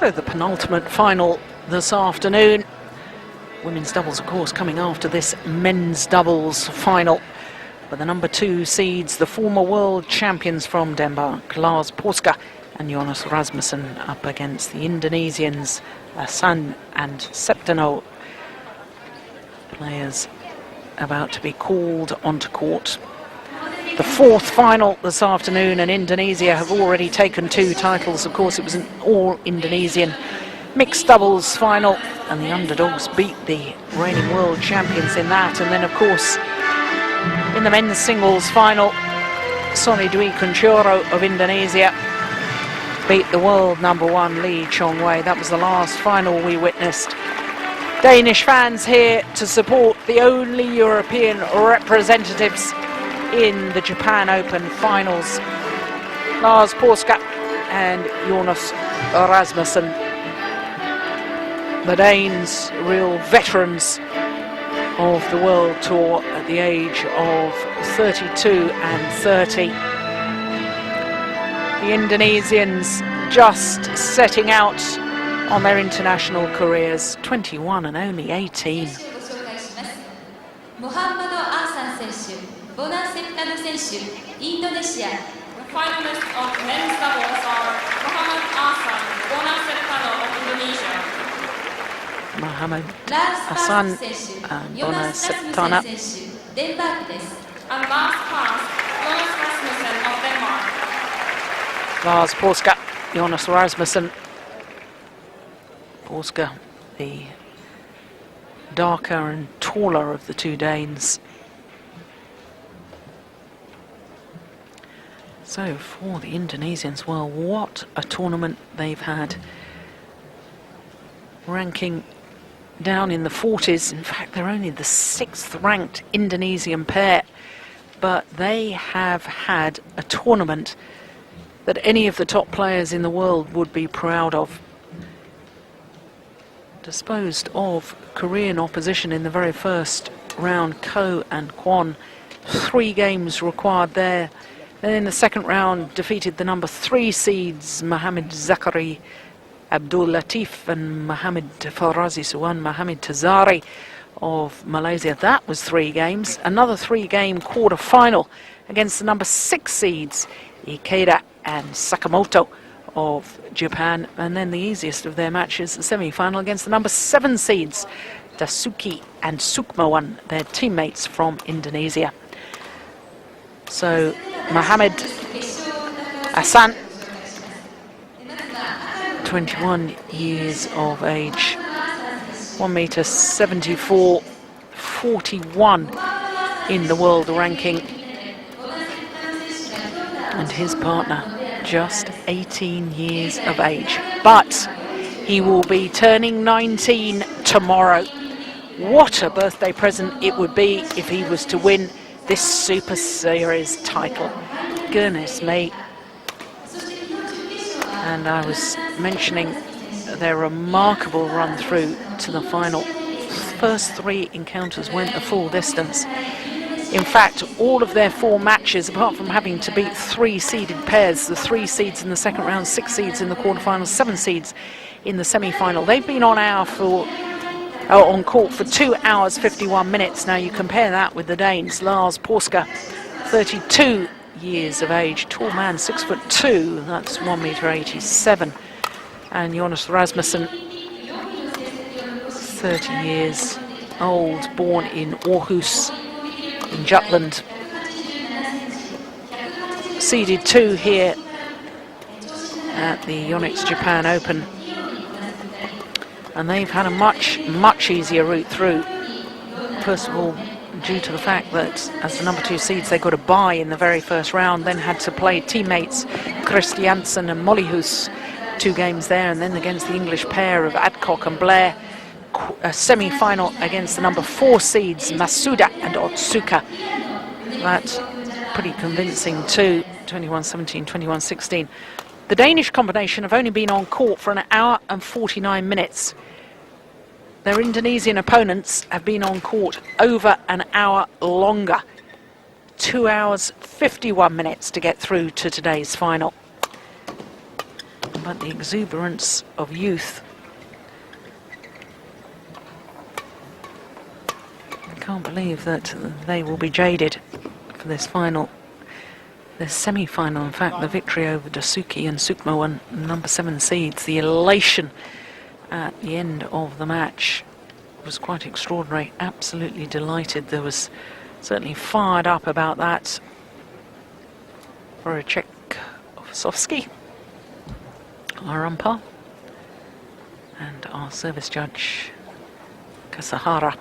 So the penultimate final this afternoon. Women's doubles, of course, coming after this men's doubles final. With the number 2 seeds, the former world champions from Denmark, Lars Paaske and Jonas Rasmussen, up against the Indonesians, Ahsan and Septano. Players about to be called onto court. The 4th final this afternoon, and Indonesia have already taken 2 titles. Of course, it was an all-Indonesian mixed doubles final, and the underdogs beat the reigning world champions in that. And then, of course, in the men's singles final, Sonny Dwi Kunchoro of Indonesia beat the world number 1 Lee Chong-wei. That was the last final we witnessed. Danish fans here to support the only European representatives in the Japan Open finals. Lars Paaske and Jonas Rasmussen. The Danes, real veterans of the World Tour at the age of 32 and 30. The Indonesians just setting out on their international careers, 21 and only 18. Ahsan, Bona Septano Indonesia. The finalists of men's doubles are Ahsan, Bona Septano of Indonesia. Ahsan and Bona Septano. Denmark and Lars Jonas Rasmussen of Denmark. Lars Paaske, Jonas Rasmussen. Paaske, the darker and taller of the 2 Danes. So for the Indonesians, well, what a tournament they've had. Ranking down in the 40s. In fact, they're only the 6th ranked Indonesian pair, but they have had a tournament that any of the top players in the world would be proud of. Disposed of Korean opposition in the very first round, Ko and Kwon. 3 games required there. Then in the second round, defeated the number 3 seeds, Mohamed Zakari Abdul Latif and Mohamed Farazi Suwan, Mohamed Tazari of Malaysia. That was 3 games. Another 3-game quarter-final against the number 6 seeds, Ikeda and Sakamoto of Japan. And then the easiest of their matches, the semi-final against the number 7 seeds, Dasuki and Sukmawan, their teammates from Indonesia. So Mohamed Ahsan, 21 years of age, 1m74, 41 in the world ranking, and his partner just 18 years of age, but he will be turning 19 tomorrow. What a birthday present it would be if he was to win this Super Series title. Goodness me. And I was mentioning their remarkable run through to the final. First 3 encounters went the full distance. In fact, all of their 4 matches, apart from having to beat 3 seeded pairs, the 3 seeds in the second round, 6 seeds in the quarterfinals, 7 seeds in the semi-final, they've been on court for 2 hours 51 minutes. Now you compare that with the Danes. Lars Paaske, 32 years of age, tall man, 6'2", that's 1m87, and Jonas Rasmussen, 30 years old, born in Aarhus in Jutland. Seeded 2 here at the Yonex Japan Open. And they've had a much easier route through. First of all, due to the fact that as the number 2 seeds, they got a bye in the very first round, then had to play teammates Christiansen and Mollyhus, 2 games there, and then against the English pair of Adcock and Blair, a semi-final against the number 4 seeds, Masuda and Otsuka. That's pretty convincing too, 21-17, 21-16. The Danish combination have only been on court for 1 hour and 49 minutes. Their Indonesian opponents have been on court over 1 hour longer. 2 hours 51 minutes to get through to today's final. but the exuberance of youth. I can't believe that they will be jaded for this final, this semi-final. In fact, the victory over Dasuki and Sukmo and number 7 seeds. The elation at the end of the match was quite extraordinary. Absolutely delighted. There was certainly fired up about that. Voracek Osowski, our umpire, and our service judge Kasahara.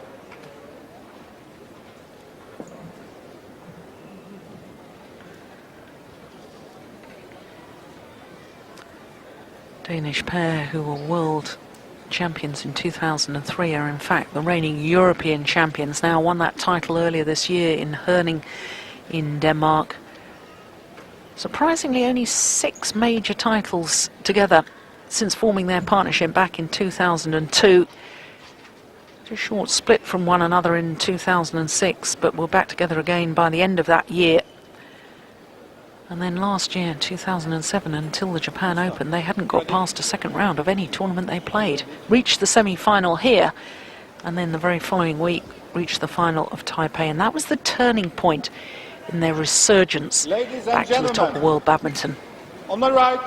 Danish pair who were world champions in 2003 are in fact the reigning European champions now. Won that title earlier this year in Herning in Denmark. Surprisingly, only 6 major titles together since forming their partnership back in 2002. A short split from one another in 2006, but were back together again by the end of that year. And then last year, 2007, until the Japan Open, they hadn't got past a second round of any tournament they played. Reached the semi-final here, and then the very following week reached the final of Taipei, and that was the turning point in their resurgence back to the top of world badminton. On my right,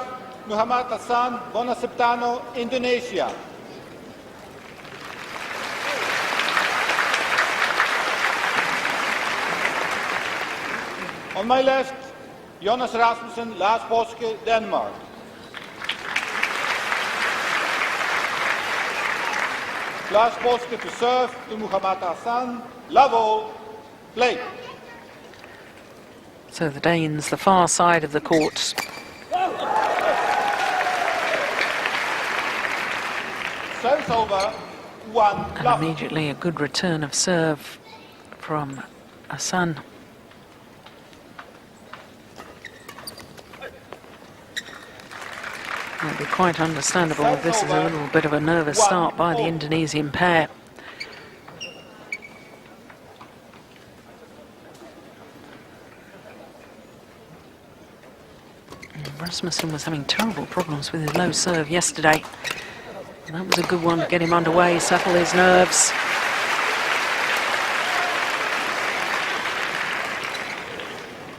Muhammad Ahsan, Bona Septano, Indonesia. On my left, Jonas Rasmussen, Lars Paaske, Denmark. Lars Paaske to serve to Muhammad Ahsan, love all, play. So the Danes, the far side of the court. Service over, 1 And love. immediately a good return of serve from Ahsan. It'll be quite understandable if this is a little bit of a nervous start by the Indonesian pair. Rasmussen was having terrible problems with his low serve yesterday. And that was a good one to get him underway, settle his nerves.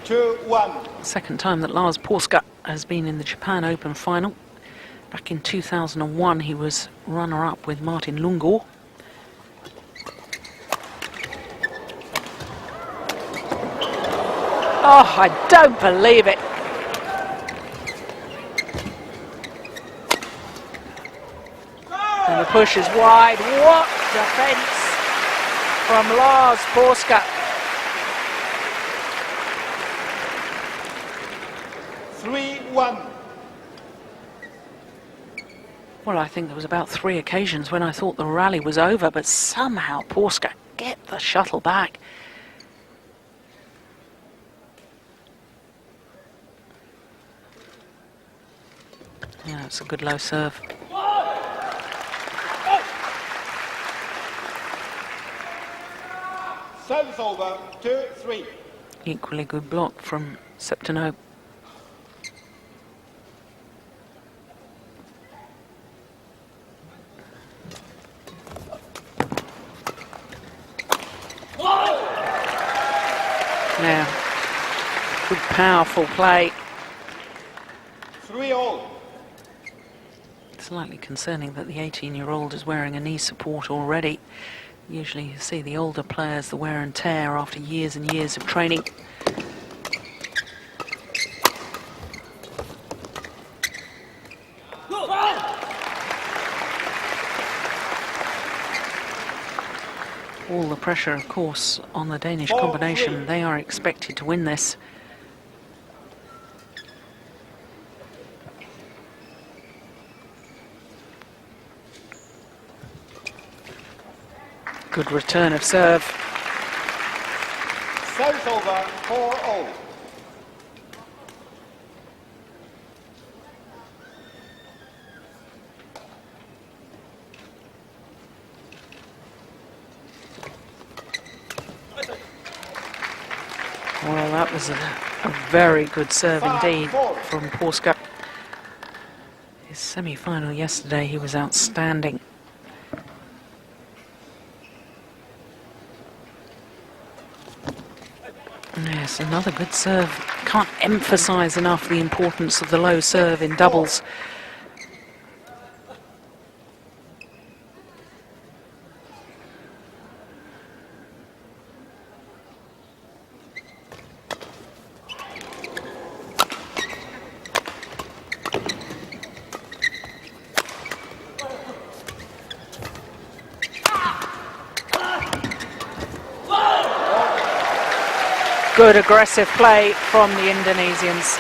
Two, 1. Second time that Lars Paaske has been in the Japan Open final. Back in 2001, he was runner-up with Martin Lundgaard. Oh, I don't believe it. And the push is wide. What defence from Lars Paaske. 3-1. Well, I think there was about 3 occasions when I thought the rally was over, but somehow Paaske get the shuttle back. Yeah, it's a good low serve. Service over, 2-3. Equally good block from Septano. Now, good powerful play. 3-all. Slightly concerning that the 18-year-old is wearing a knee support already. Usually you see the older players, the wear and tear after years and years of training. All the pressure, of course, on the Danish combination. They are expected to win this. Good return of serve. Service over, 4-all. Well, that was a very good serve indeed from Paaske. His semi-final yesterday, he was outstanding. Yes, another good serve. Can't emphasize enough the importance of the low serve in doubles. Good aggressive play from the Indonesians.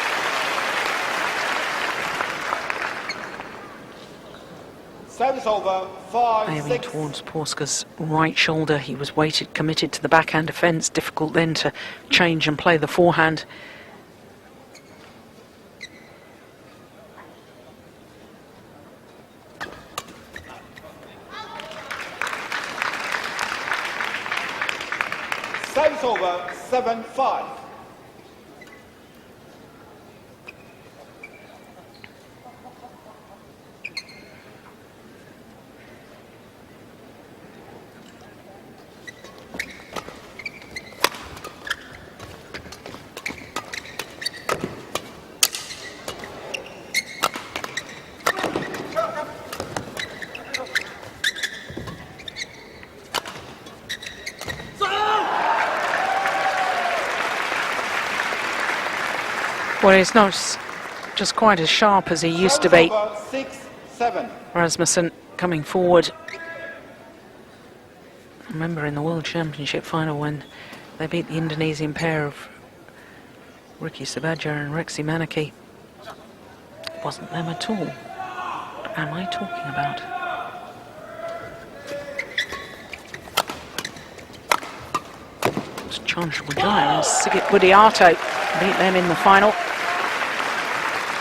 Service over, 5-6. Aiming towards Paaska's right shoulder. He was weighted, committed to the backhand defence. Difficult then to change and play the forehand. Service over, 7-5. Well, he's not just quite as sharp as he used to be. 6-7. Rasmussen coming forward. I remember in the World Championship final when they beat the Indonesian pair of Ricky Sabaja and Rexy Manaki. It wasn't them at all. What am I talking about? It's Chandra Bujaya and Sigit Budiato beat them in the final.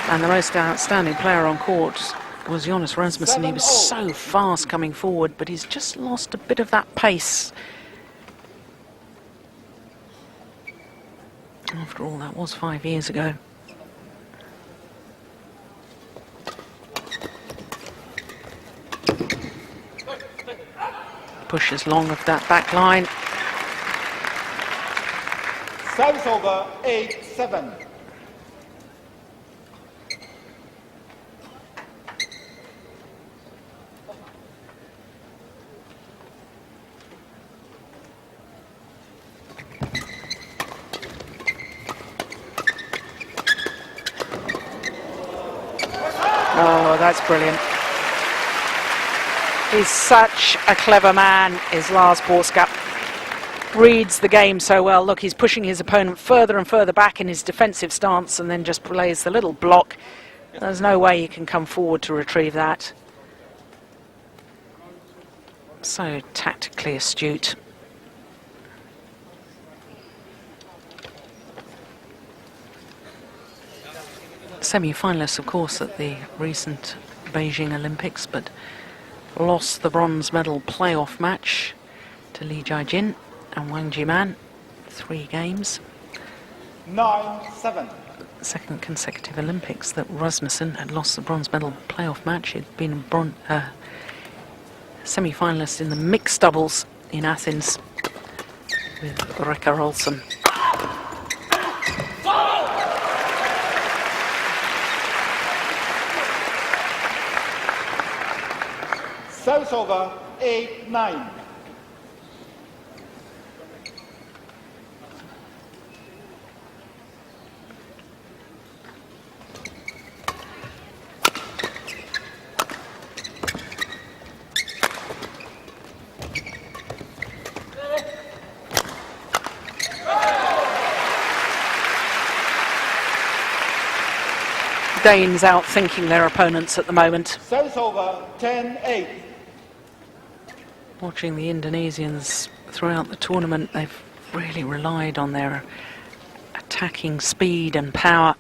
And the most outstanding player on court was Jonas Rasmussen. He was so fast coming forward, but he's just lost a bit of that pace. After all, that was 5 years ago. Pushes long of that back line. Service over, 8-7. Oh, that's brilliant. He's such a clever man, is Lars Paaske. Reads the game so well. Look, he's pushing his opponent further and further back in his defensive stance and then just plays the little block. There's no way he can come forward to retrieve that. So tactically astute. Semi-finalists, of course, at the recent Beijing Olympics, but lost the bronze medal playoff match to Lee Jia-jin and Wang Jiman. 3 games. 9-7. Second consecutive Olympics that Rasmussen had lost the bronze medal playoff match. He'd been a semi-finalist in the mixed doubles in Athens with Rekka Olsen. Service over, 8-9. Danes outthinking their opponents at the moment. Service over, 10-8. Watching the Indonesians throughout the tournament, they've really relied on their attacking speed and power.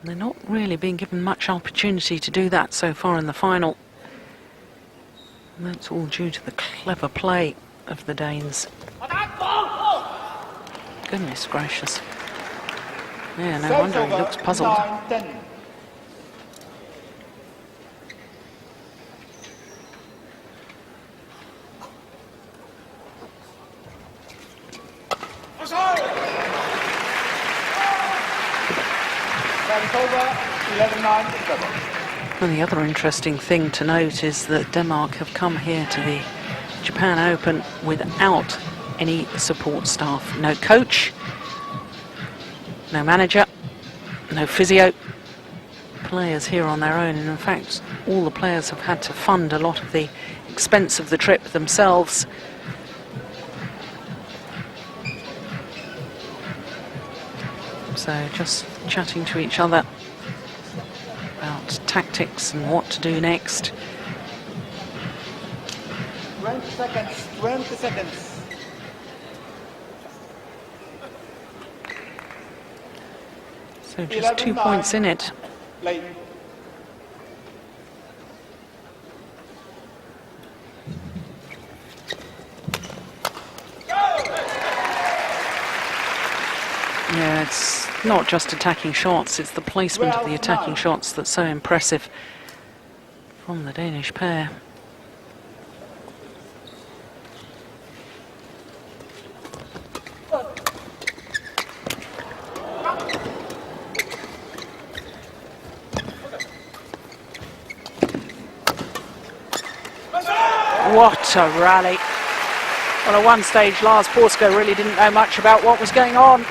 They're not really being given much opportunity to do that so far in the final. And that's all due to the clever play of the Danes. Goodness gracious. Yeah, no wonder he looks puzzled. 9-10. 11-9 in double. And the other interesting thing to note is that Denmark have come here to the Japan Open without any support staff. No coach, no manager, no physio. Players here on their own, and in fact all the players have had to fund a lot of the expense of the trip themselves. So just chatting to each other about tactics and what to do next. 20 seconds, 20 seconds. So just 2 points in it. Late. Yeah, it's not just attacking shots, it's the placement of the attacking shots that's so impressive from the Danish pair. What a rally. Well, at one stage, Lars Paaske really didn't know much about what was going on.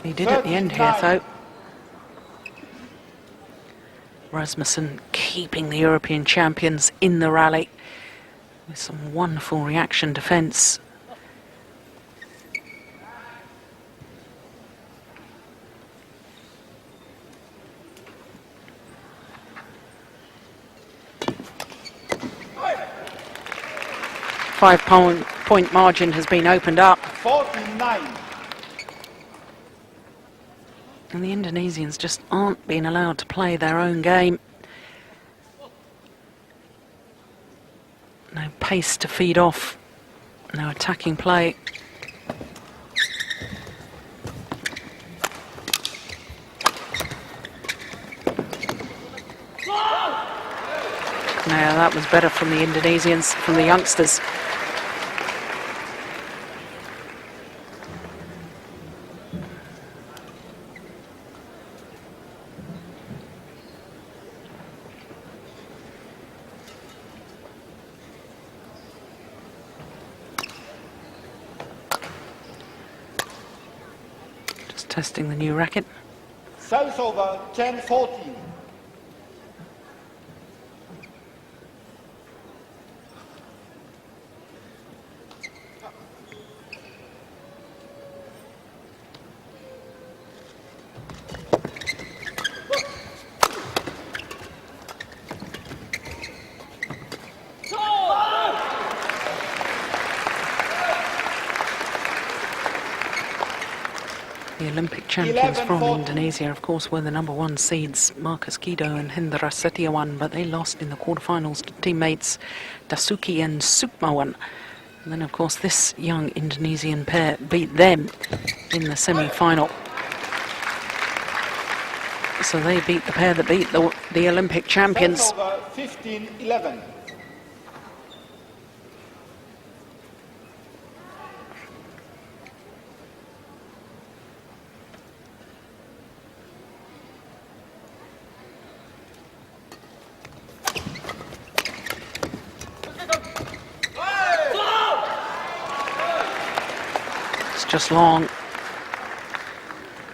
He did at the end here, though. Rasmussen keeping the European champions in the rally with some wonderful reaction defence. Five-point margin has been opened up. 49. And the Indonesians just aren't being allowed to play their own game. No pace to feed off, no attacking play. Now that was better from the Indonesians, from the youngsters. Testing the new racket. Service over 10-14. The Olympic champions from Indonesia, of course, were the #1 seeds, Marcus Guido and Hendra Setiawan, but they lost in the quarterfinals to teammates Dasuki and Sukmawan. And then, of course, this young Indonesian pair beat them in the semi-final. So they beat the pair that beat the Olympic champions. Service over 15-11. Just long.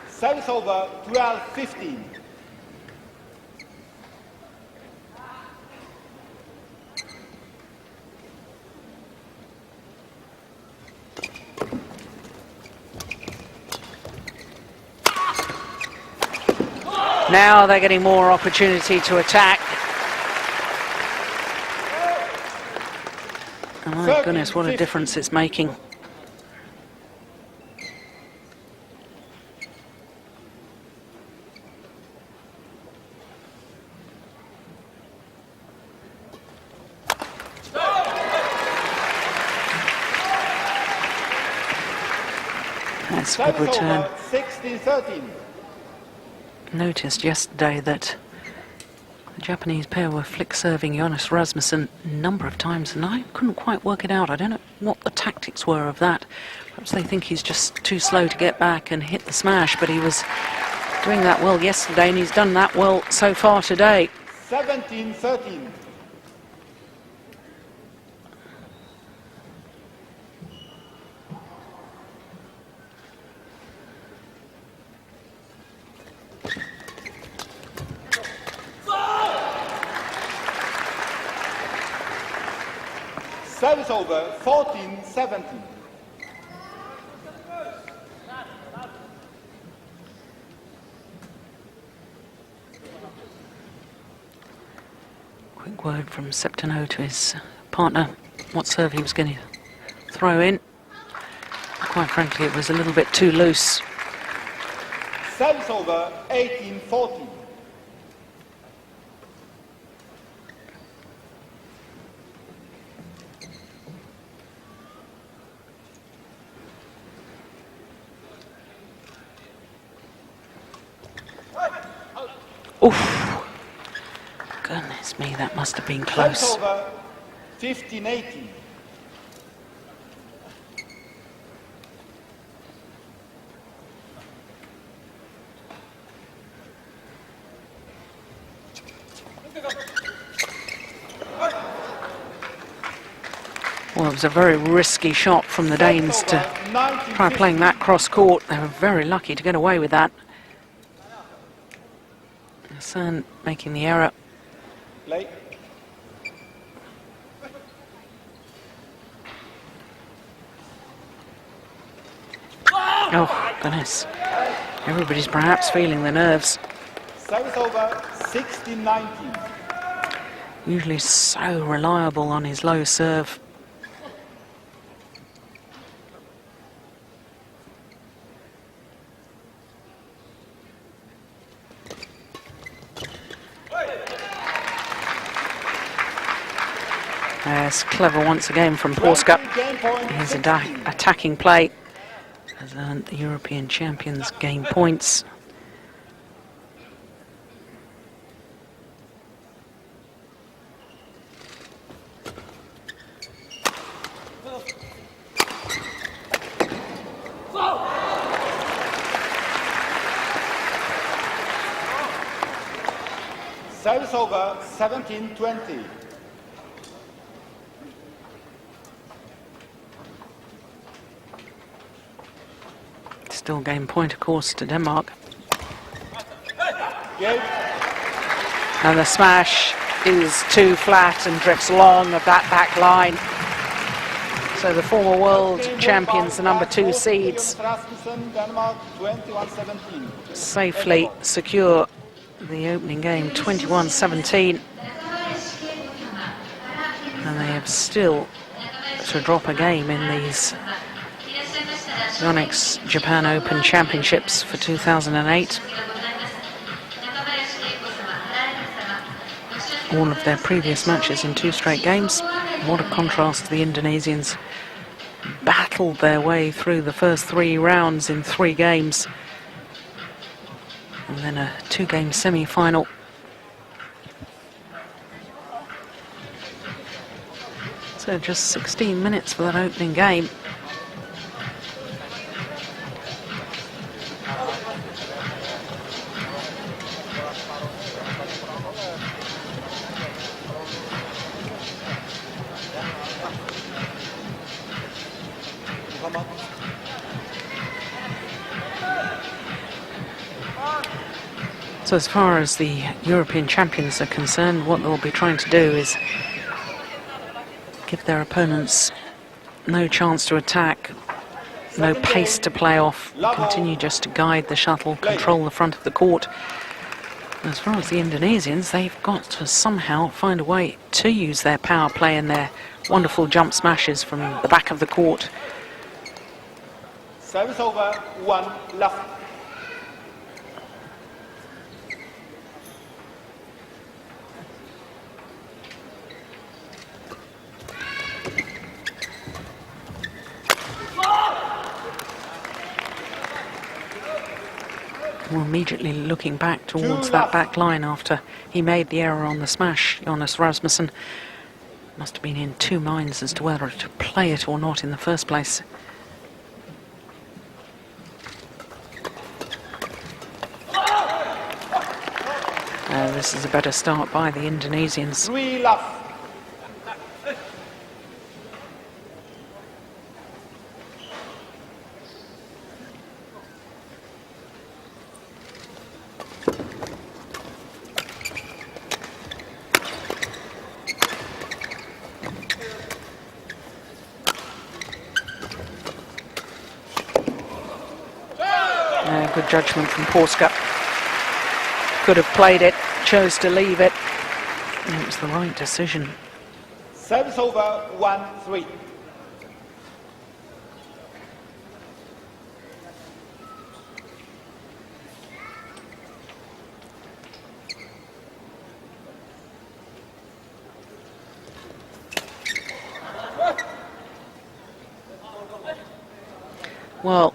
Service over 12-15. Now they're getting more opportunity to attack. Oh my goodness, what a difference it's making. That's a good return. 16-13. Noticed yesterday that the Japanese pair were flick serving Jonas Rasmussen a number of times, and I couldn't quite work it out. I don't know what the tactics were of that. Perhaps they think he's just too slow to get back and hit the smash, but he was doing that well yesterday, and he's done that well so far today. 17-13. Service over, 14-17. Quick word from Septano to his partner, what serve he was going to throw in. Quite frankly, it was a little bit too loose. Service over, 18-14. Oof. Goodness me, that must have been close. Service over, 15-18. Well, it was a very risky shot from the Danes to try playing that cross court. They were very lucky to get away with that. Ahsan making the error. Play. Oh, goodness. Everybody's perhaps feeling the nerves. Service over, 16-19. Usually so reliable on his low serve. It's clever once again from Paaske. His attacking play has earned the European champions game points. Service over, 17-20. Still game point, of course, to Denmark. Game. And the smash is too flat and drifts long of that back line. So the former world champions, the number 2 seeds, Rasmussen, Denmark, 21-17. safely secure the opening game, 21-17. And they have still to drop a game in these Yonex Japan Open Championships for 2008. All of their previous matches in 2 straight games. What a contrast to the Indonesians. Battled their way through the first 3 rounds in 3 games. And then a 2-game semi-final. So just 16 minutes for that opening game. So as far as the European champions are concerned, what they'll be trying to do is give their opponents no chance to attack, no pace to play off, continue just to guide the shuttle, control the front of the court. As far as the Indonesians, they've got to somehow find a way to use their power play and their wonderful jump smashes from the back of the court. Service over, 1 left. Well, immediately looking back towards that back line after he made the error on the smash, Jonas Rasmussen must have been in 2 minds as to whether to play it or not in the first place. This is a better start by the Indonesians. 3 love. Good judgment from Paaske. Could have played it, chose to leave it. And it was the right decision. Service over 1-3. Well,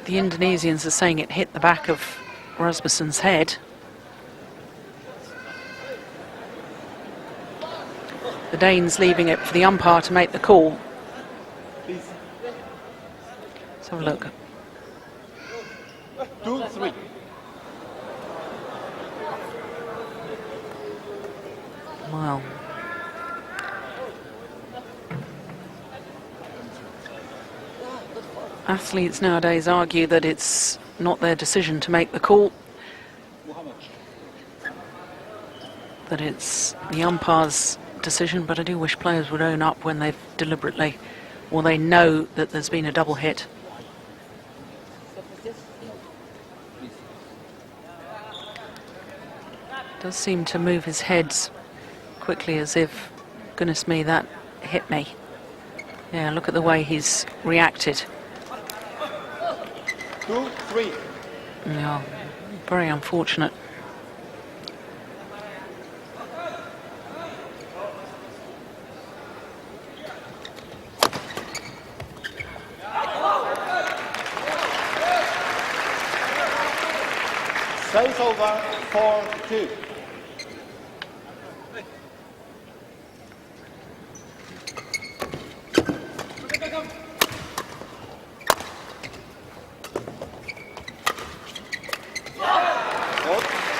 the Indonesians are saying it hit the back of Rasmussen's head. The Danes leaving it for the umpire to make the call. Please. Let's have a look. 2-3. Well, athletes nowadays argue that it's not their decision to make the call, that it's the umpire's decision, but I do wish players would own up when they've deliberately, or they know that there's been a double hit. Does seem to move his head quickly as if, goodness me, that hit me. Yeah, look at the way he's reacted. 2-3. Yeah, very unfortunate. Service over 4-2.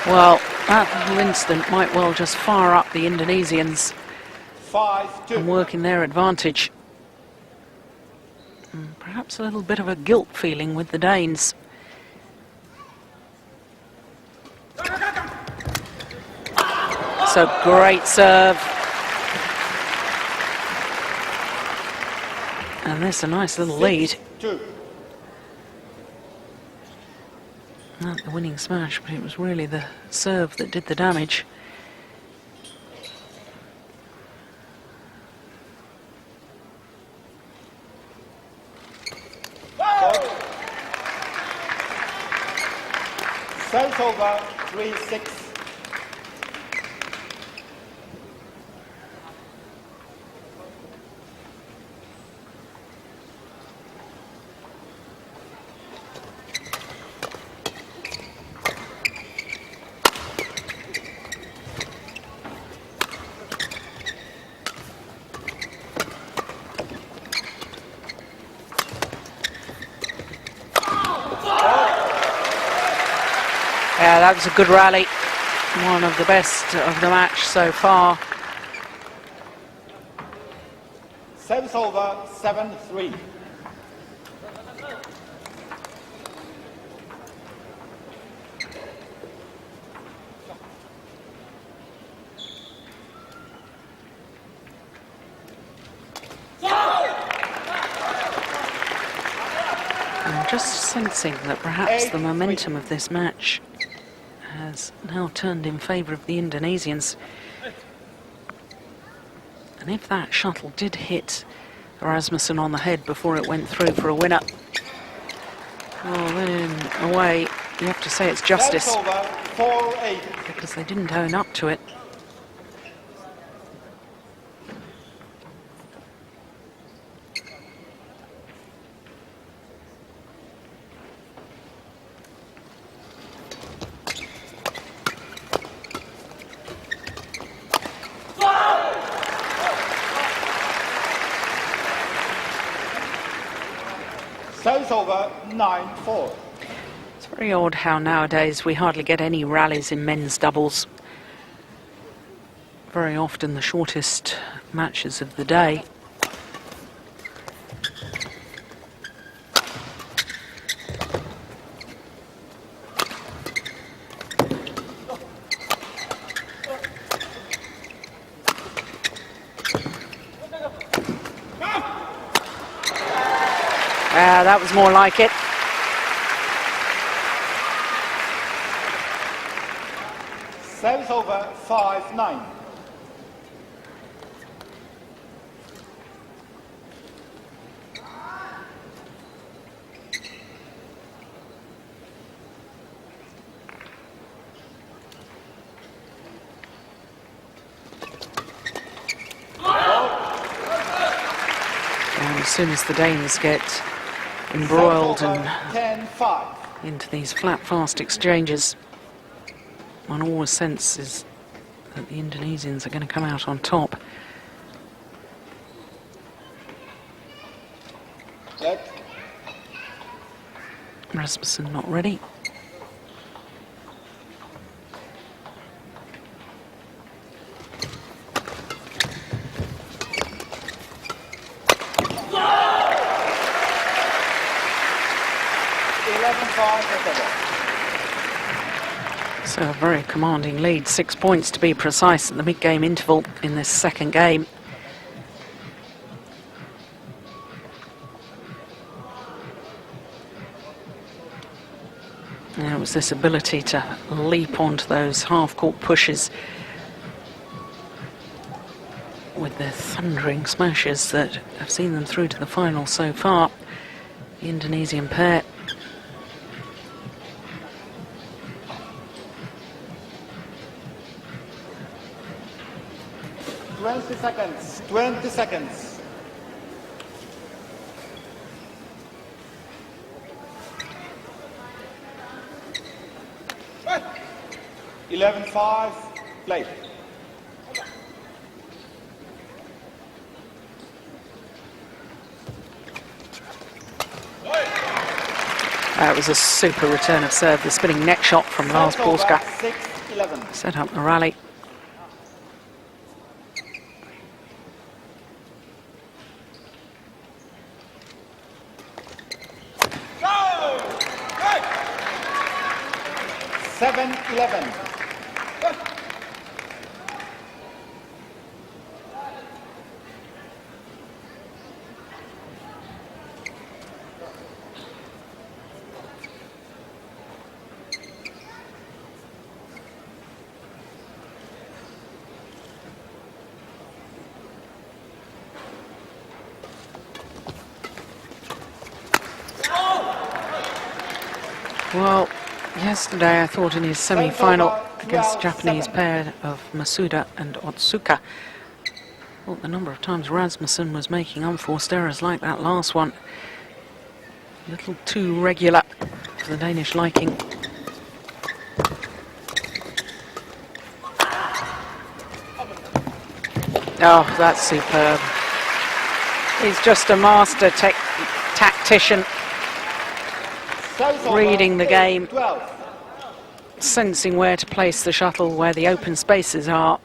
Well, that little incident might well just fire up the Indonesians 5-2. and work in their advantage. And perhaps a little bit of a guilt feeling with the Danes. So great serve. And there's a nice little lead. 6-2. Not the winning smash, but it was really the serve that did the damage. Service over 3-6. Yeah, that was a good rally. One of the best of the match so far. Service over 7-3. I'm just sensing that perhaps the momentum of this match has now turned in favour of the Indonesians. And if that shuttle did hit Rasmussen on the head before it went through for a winner, well then away, you have to say it's justice, Service over 4-8. because they didn't own up to it. Service over 9-4. Very odd how nowadays we hardly get any rallies in men's doubles. Very often the shortest matches of the day. That was more like it. Service over 5-9. And as soon as the Danes get embroiled and 10-5. into these flat, fast exchanges, one always senses that the Indonesians are going to come out on top. Let. Rasmussen not ready. So a very commanding lead, 6 points to be precise at the mid-game interval in this second game. And it was this ability to leap onto those half-court pushes with their thundering smashes that have seen them through to the final so far. The Indonesian pair. 20 seconds. 20 seconds. Right. 11-5. Play. That was a super return of serve. The spinning neck shot from Lars Paaske 6-11. set up the rally. Go! Right. 7-11. Well, yesterday I thought in his semi-final against the Japanese pair of Masuda and Otsuka, I thought the number of times Rasmussen was making unforced errors like that last one, a little too regular for the Danish liking. Oh, that's superb. He's just a master tactician, reading the game, 12. sensing where to place the shuttle, where the open spaces are.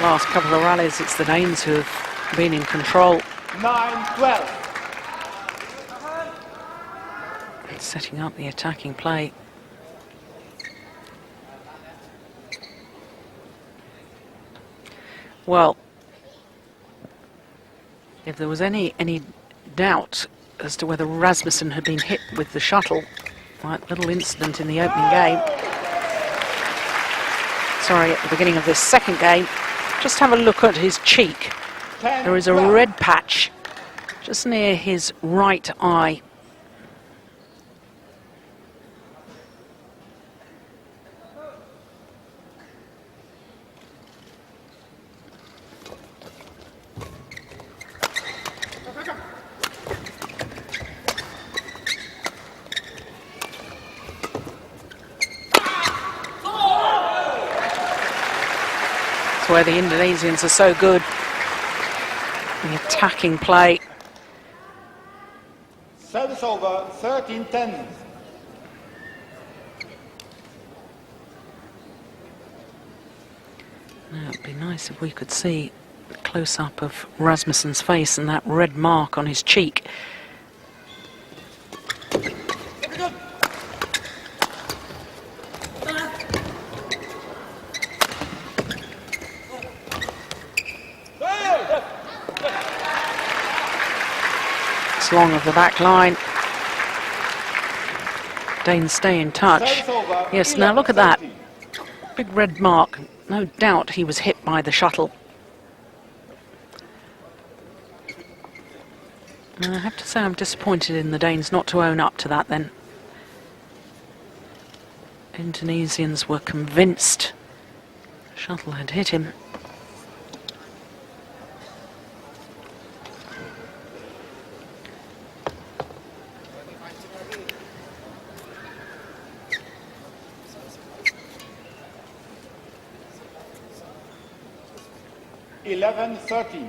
Last couple of rallies, it's the Danes who have been in control. 9-12. Setting up the attacking play. Well, if there was any doubt as to whether Rasmussen had been hit with the shuttle, like little incident in the opening game, sorry, at the beginning of this second game, just have a look at his cheek. There is a red patch just near his right eye. where the Indonesians are so good. The attacking play. Service over, 13-10. Now, it'd be nice if we could see a close-up of Rasmussen's face and that red mark on his cheek. It's long of the back line. Danes stay in touch. Yes, now look at that. Big red mark. No doubt he was hit by the shuttle. I have to say I'm disappointed in the Danes not to own up to that then. Indonesians were convinced the shuttle had hit him. (11-13).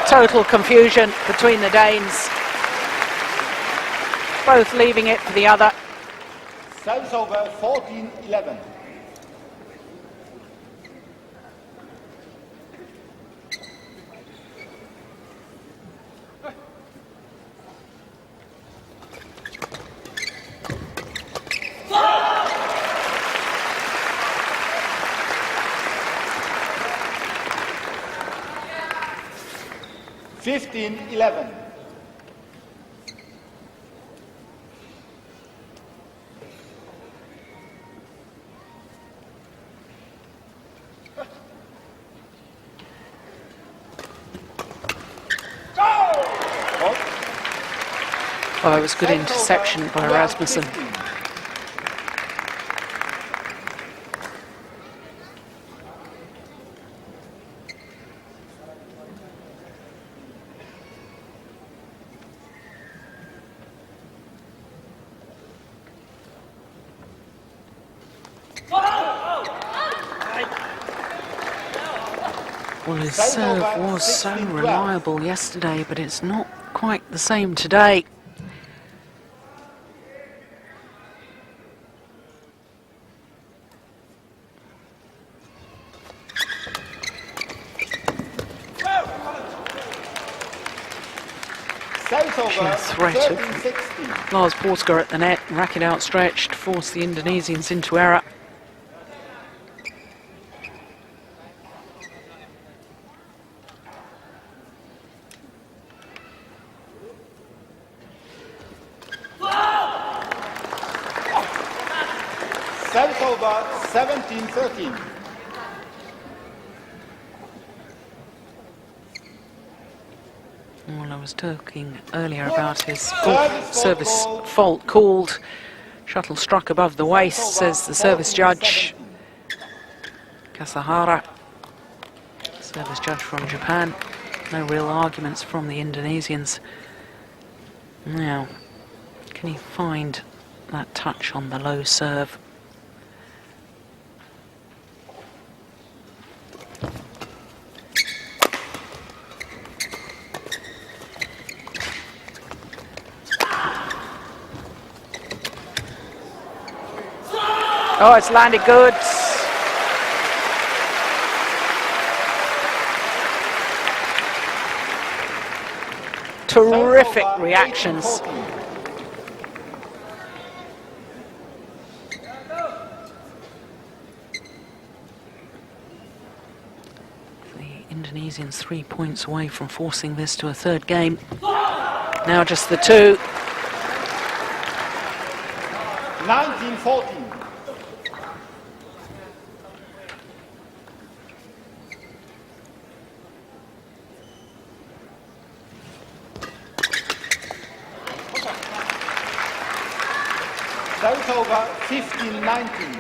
Total confusion between the Danes. Both leaving it for the other. Service over, 14-11. (15-11). Oh, it was good interception by Rasmussen. Well, his serve was so reliable yesterday, but it's not quite the same today. Sheer threat of Lars Paaske at the net, racket outstretched, forced the Indonesians into error. Service over, 17-13. Well, I was talking earlier about his service fault called. Shuttle struck above the waist, says the service judge. Kasahara, service judge from Japan. No real arguments from the Indonesians. Now, can he find that touch on the low serve? Oh, it's landed good. Terrific reactions. The Indonesians 3 points away from forcing this to a third game. Now just the two. 19-14. Service over, 15-19.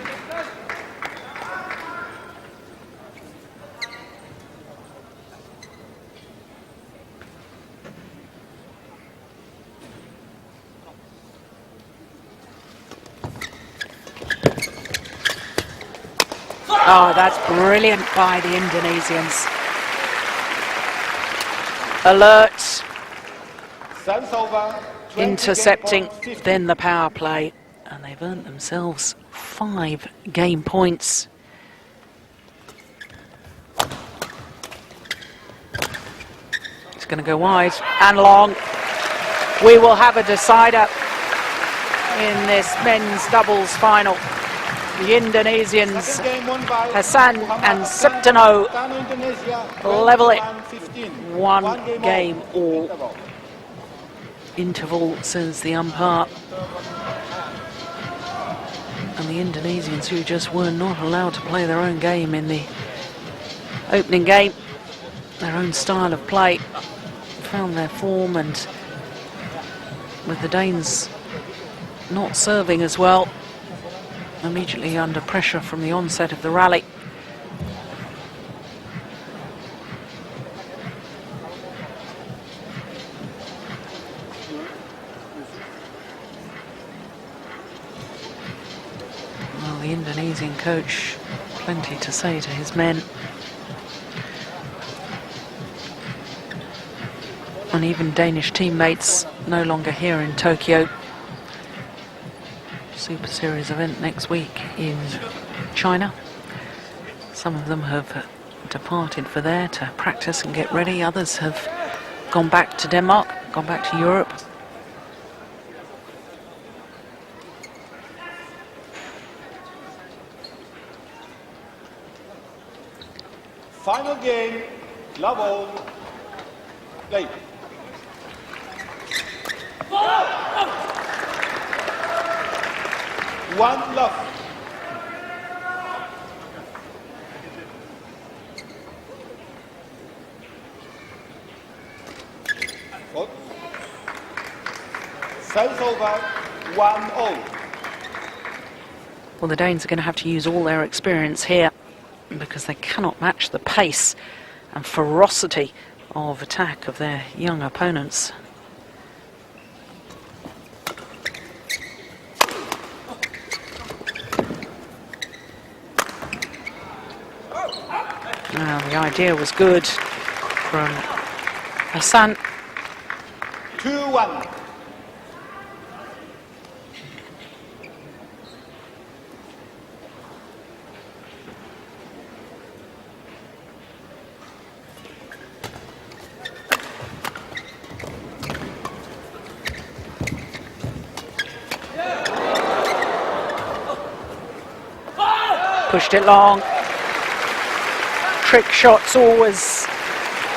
Oh, that's brilliant by the Indonesians. Alert, Service over. 20 intercepting, game point, 50. then the power play. And they've earned themselves 5 game points. It's going to go wide and long. We will have a decider in this men's doubles final. The Indonesians, Second game won by Ahsan Muhammad and Ahsan, Septano, Septano, Indonesia, level it. 21-15. One game all. Interval. Interval, says the umpire. And the Indonesians, who just were not allowed to play their own game in the opening game, their own style of play, found their form, and with the Danes not serving as well, immediately under pressure from the onset of the rally. Well, the Indonesian coach, plenty to say to his men. And even Danish teammates no longer here in Tokyo. Super Series event next week in China. Some of them have departed for there to practice and get ready. Others have gone back to Denmark, gone back to Europe. Final game, love all. Play. One love. Good. Service over, 1-0. Well, the Danes are going to have to use all their experience here because they cannot match the pace and ferocity of attack of their young opponents. Now, the idea was good from Ahsan. 2-1. Pushed it long. Trick shots always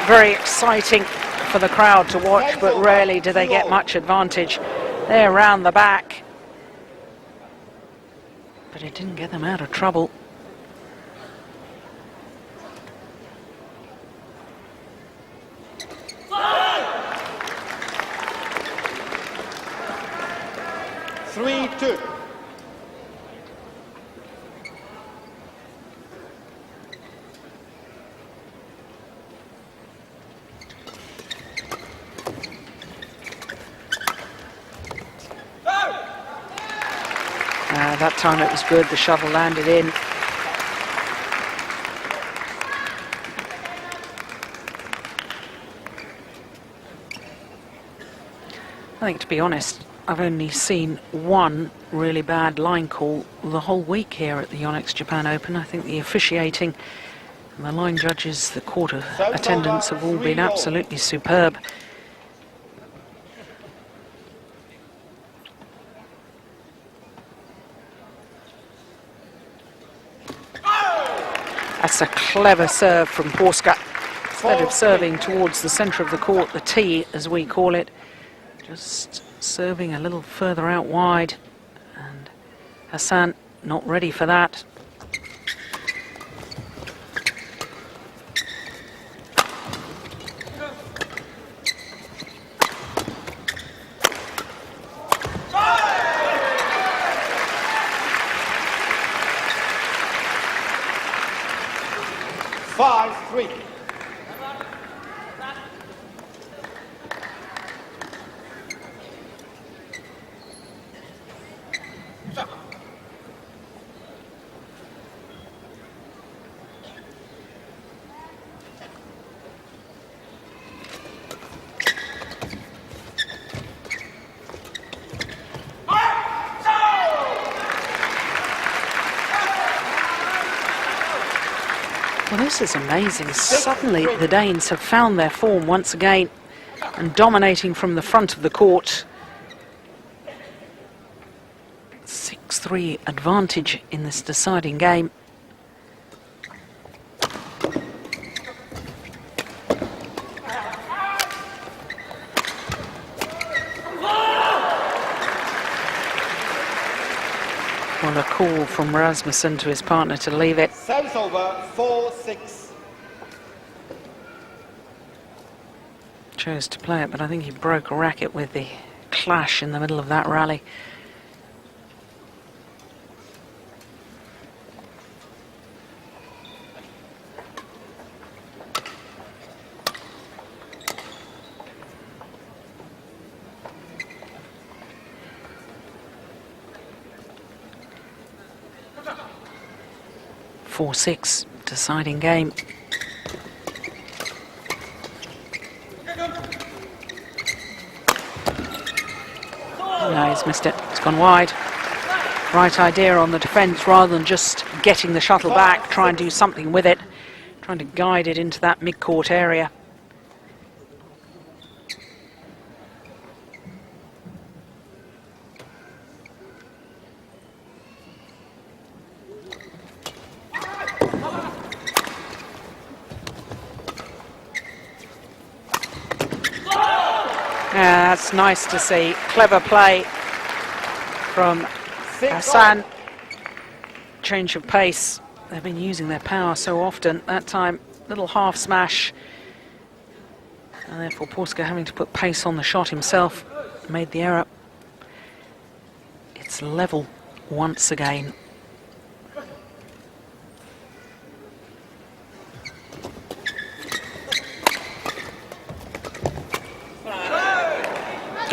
very exciting for the crowd to watch, but rarely do they get much advantage. They're round the back. But it didn't get them out of trouble. Three, two. That time it was good, the shovel landed in. I think, to be honest, I've only seen one really bad line call the whole week here at the Yonex Japan Open. I think the officiating and the line judges, the court attendants have all been absolutely superb. That's a clever serve from Paaske. Instead of serving towards the centre of the court, the tee as we call it, just serving a little further out wide. And Ahsan not ready for that. Well, this is amazing. Suddenly the Danes have found their form once again and dominating from the front of the court. 6-3 advantage in this deciding game. Well, a call from Rasmussen to his partner to leave it. Service over, 4-6. Chose to play it, but I think he broke a racket with the clash in the middle of that rally. .4-6 deciding game. No, he's missed it. It's gone wide. Right idea on the defence, rather than just getting the shuttle back, try and do something with it, trying to guide it into that mid-court area. Yeah, that's nice to see. Clever play from Ahsan. Change of pace. They've been using their power so often. That time, little half smash. And therefore Paaske having to put pace on the shot himself. Made the error. It's level once again.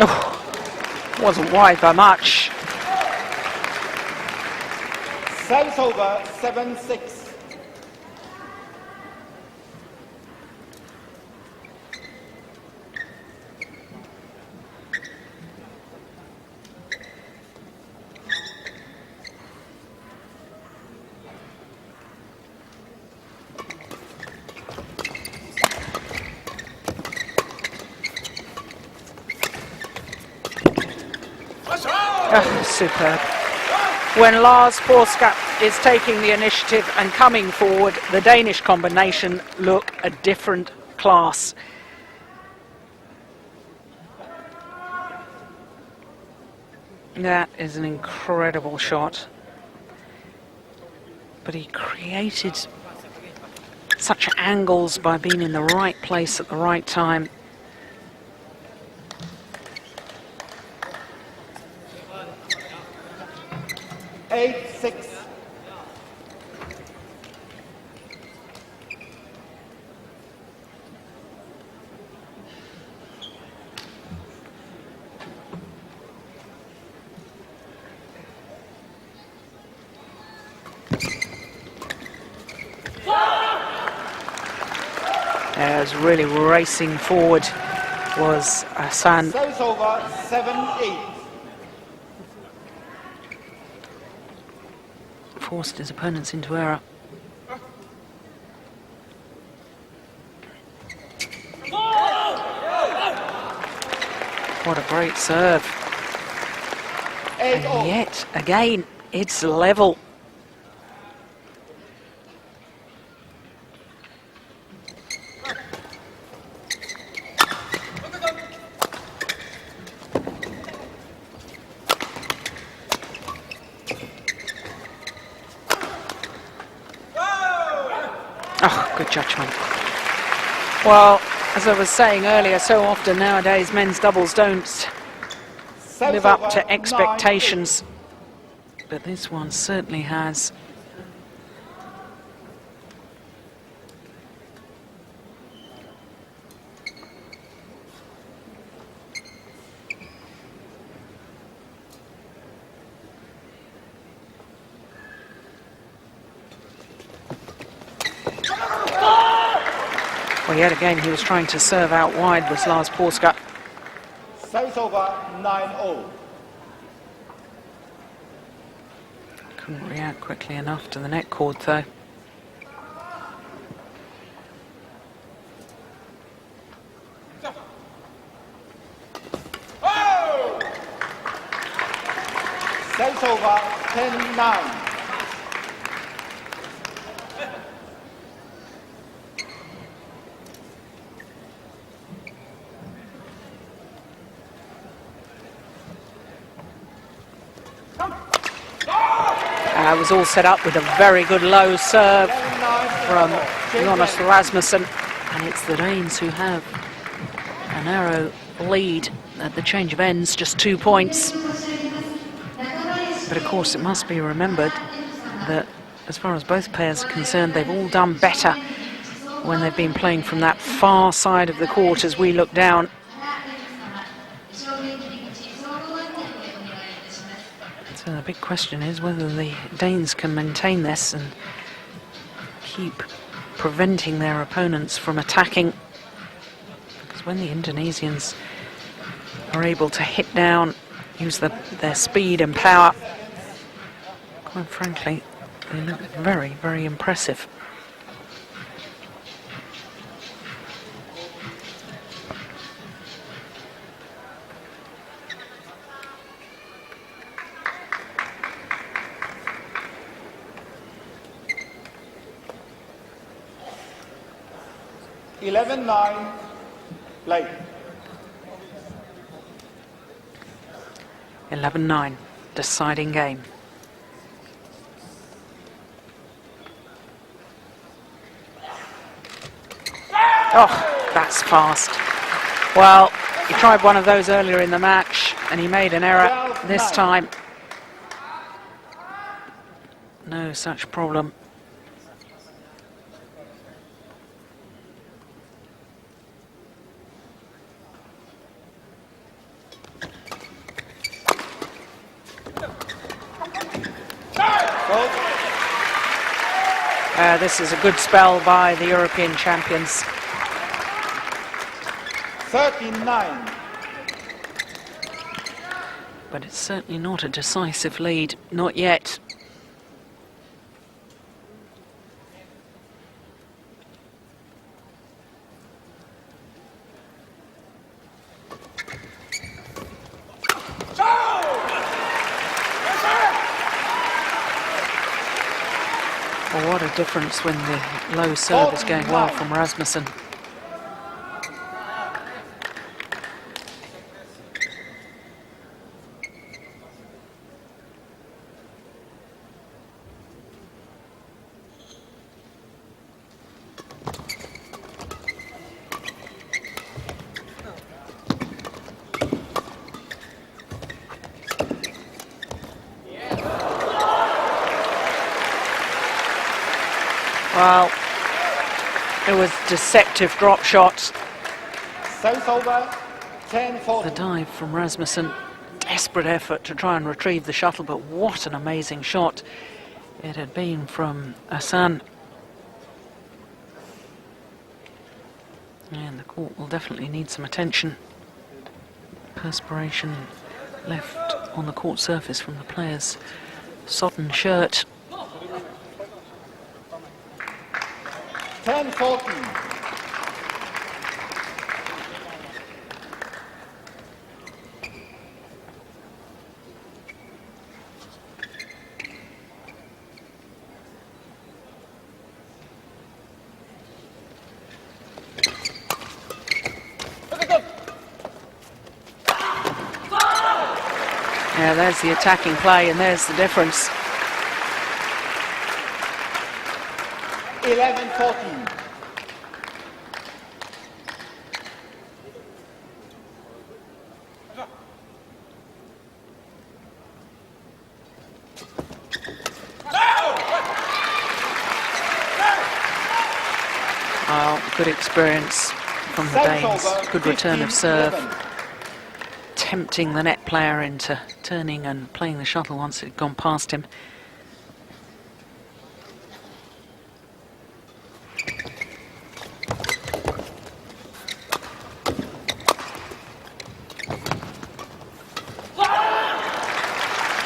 Oh, wasn't wide by much. Service over, 7-6. Oh, superb. When Lars Paaske is taking the initiative and coming forward, the Danish combination look a different class. That is an incredible shot. But he created such angles by being in the right place at the right time. 8-6. As really racing forward was Ahsan. Service over, 7-8. Forced his opponents into error. What a great serve. And yet, again, it's level. Oh, good judgment. Well, as I was saying earlier, so often nowadays men's doubles don't live up to expectations. But this one certainly has. Well, yet again, he was trying to serve out wide, was Lars Paaske. Service over, 9-0. Couldn't react quickly enough to the net cord, though. Service over, 10-9. It was all set up with a very good low serve from Jonas Rasmussen, and it's the Danes who have a narrow lead at the change of ends, just 2 points. But of course it must be remembered that as far as both pairs are concerned, they've all done better when they've been playing from that far side of the court as we look down. So the big question is whether the Danes can maintain this and keep preventing their opponents from attacking. Because when the Indonesians are able to hit down, use their speed and power, quite frankly, they look very, very impressive. (11-9), play. 11-9, deciding game. Oh, that's fast. Well, he tried one of those earlier in the match and he made an error this time. No such problem. This is a good spell by the European champions. 13-9. But it's certainly not a decisive lead, not yet. Well, what a difference when the low serve is going well from Rasmussen. Well, it was deceptive drop shots. Service over, 10-4. The dive from Rasmussen, desperate effort to try and retrieve the shuttle, but what an amazing shot it had been from Ahsan. And the court will definitely need some attention. Perspiration left on the court surface from the player's sodden shirt. 10-14. Yeah, there's the attacking play and there's the difference. 11-14. Well, good experience from the Danes. Good return of serve. Tempting the net player into turning and playing the shuttle once it had gone past him.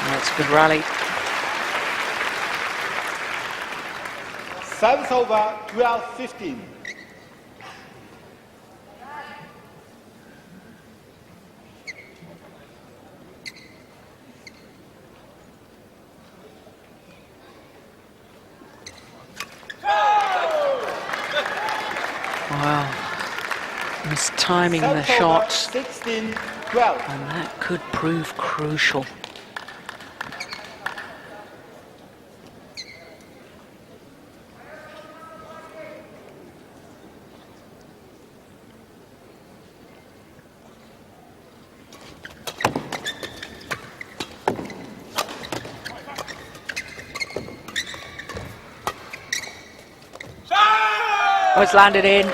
That's a good rally. Service over, 12-15. timing the Set over shots, 16-12. and that could prove crucial. Oh, it's landed in.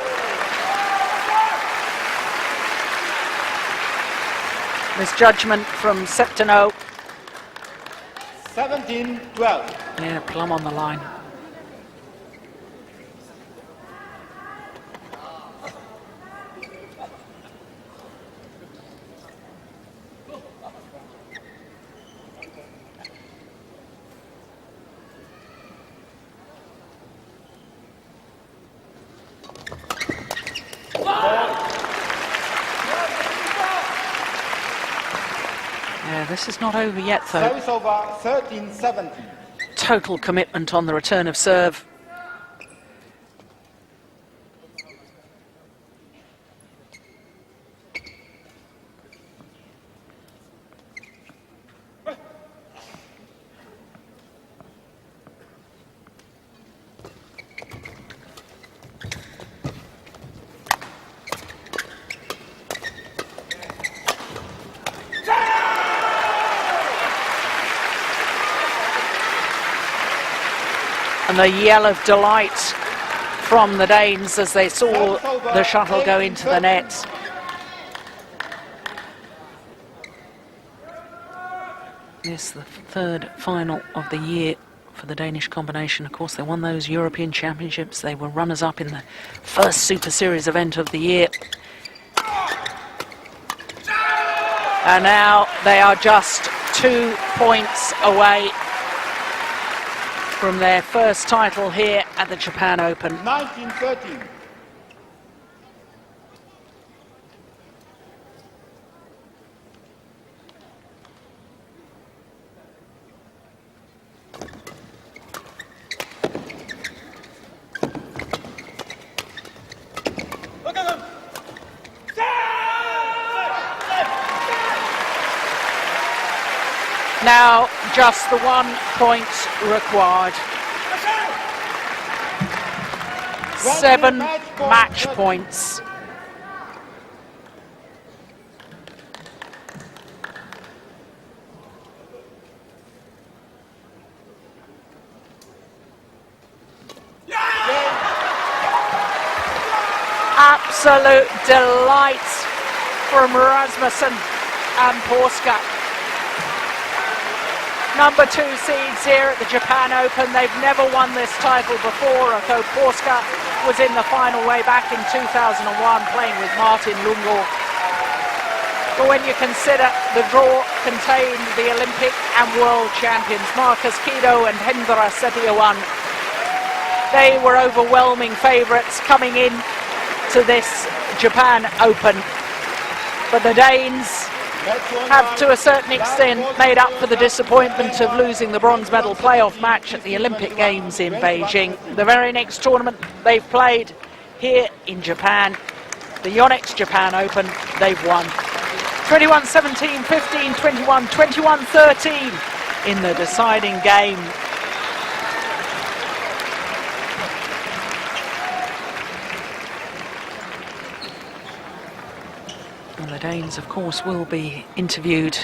Misjudgment from Septano. 17-12. Yeah, plumb on the line. Yeah, this is not over yet, though. Service over 13-17. Total commitment on the return of serve. And the yell of delight from the Danes as they saw the shuttle go into the net. Yes, the third final of the year for the Danish combination. Of course, they won those European Championships. They were runners-up in the first Super Series event of the year. And now they are just 2 points away from their first title here at the Japan Open. 19-13. Look at them. Now just the 1 point required. 7 match points. Absolute delight from Rasmussen and Paaske. Number 2 seeds here at the Japan Open. They've never won this title before, although Paaske was in the final way back in 2001 playing with Martin Lundgaard. But when you consider the draw contained the Olympic and world champions Marcus Kido and Hendra Setiawan, they were overwhelming favourites coming in to this Japan Open. But the Danes have to a certain extent made up for the disappointment of losing the bronze medal playoff match at the Olympic Games in Beijing. The very next tournament they've played here in Japan, the Yonex Japan Open, they've won. 21-17, 15-21, 21-13 in the deciding game. And the Danes, of course, will be interviewed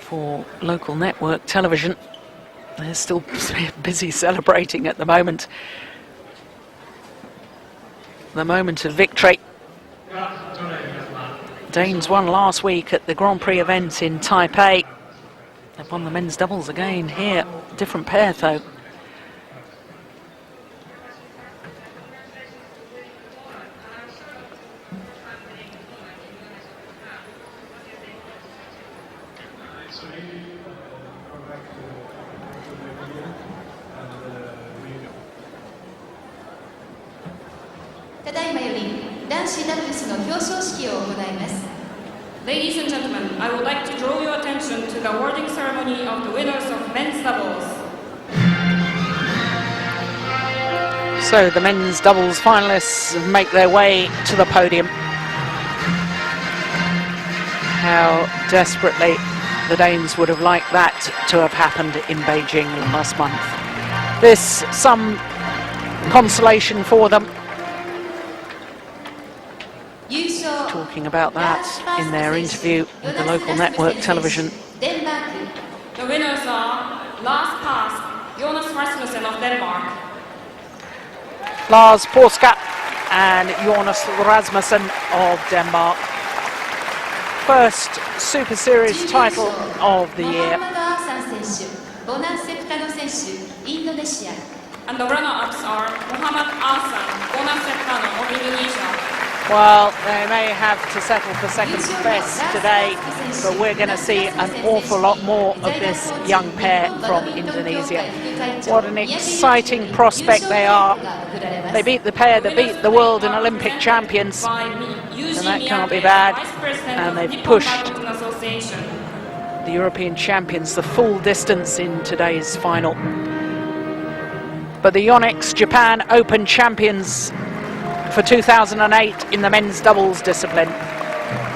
for local network television. They're still busy celebrating at the moment. The moment of victory. Danes won last week at the Grand Prix event in Taipei. They've won the men's doubles again here. Different pair, though. Ladies and gentlemen, I would like to draw your attention to the awarding ceremony of the winners of men's doubles. So the men's doubles finalists make their way to the podium. How desperately the Danes would have liked that to have happened in Beijing last month. This some consolation for them. Talking about that in their interview with the local network television. The winners are Lars, Paaske, Jonas Rasmussen of Denmark. Lars Paaske and Jonas Rasmussen of Denmark. First Super Series title of the year. Bona, Septano, Indonesia. And the runner-ups are Ahsan, Bona, Septano of Indonesia. Well, they may have to settle for second best today, but we're going to see an awful lot more of this young pair from Indonesia. What an exciting prospect they are. They beat the pair that beat the world and Olympic champions, and that can't be bad. And they've pushed the European champions the full distance in today's final. But the Yonex Japan Open champions for 2008 in the men's doubles discipline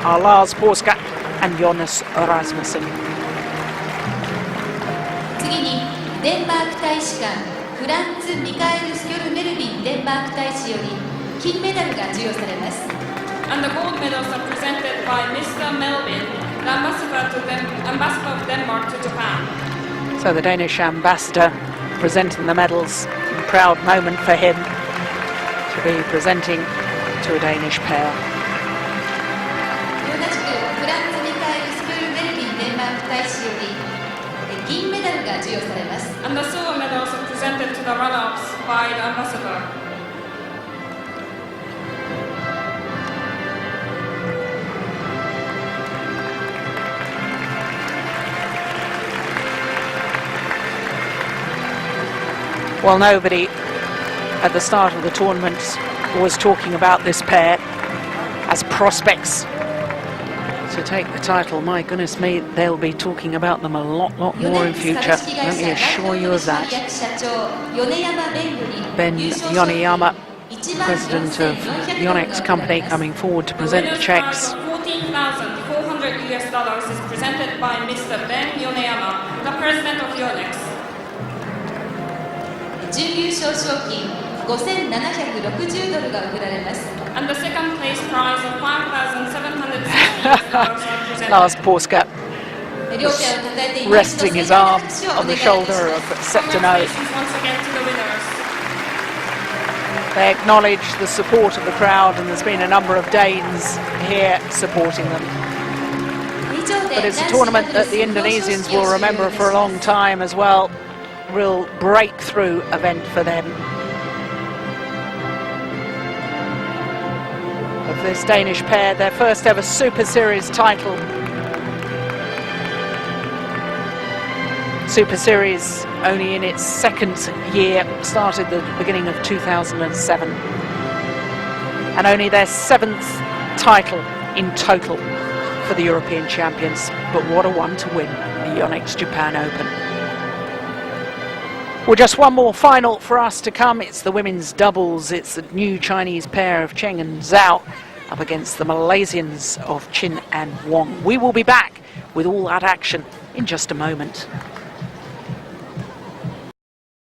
are Lars Paaske and Jonas Rasmussen. 次にデンマーク大使館フランツ・ミカエル・スキョル・メルビンデンマーク大使より金メダルが授与されます。And the gold medals are presented by Mr. Melvin, the ambassador of Denmark to Japan. So the Danish ambassador presenting the medals. A proud moment for him to be presenting to a Danish pair. 同じくフランツ・ミカエル・スキョル・メルビンデンマーク大使より銀メダルが授与されます。And the silver medals are presented to the runners by the ambassador. Well, nobody at the start of the tournament was talking about this pair as prospects to take the title. My goodness me, they'll be talking about them a lot more in future. Let me assure you of that. Ben Yoneyama, president of Yonex Company, coming forward to present the checks. $14,400 is presented by Mr. Ben Yoneyama, the president of Yonex. 準優勝賞金$5,760が贈られます。 And the second place prize of $5,760 Lars Paaske resting his arm on the shoulder of Septano. They acknowledge the support of the crowd, and there's been a number of Danes here supporting them. But it's a tournament that the Indonesians will remember for a long time as well. Real breakthrough event for them. Of this Danish pair, their first ever Super Series title. Super Series only in its second year, started the beginning of 2007. And only their 7th title in total for the European champions. But what a one to win the Yonex Japan Open. Well, just one more final for us to come. It's the women's doubles. It's the new Chinese pair of Cheng and Zhao up against the Malaysians of Chin and Wong. We will be back with all that action in just a moment.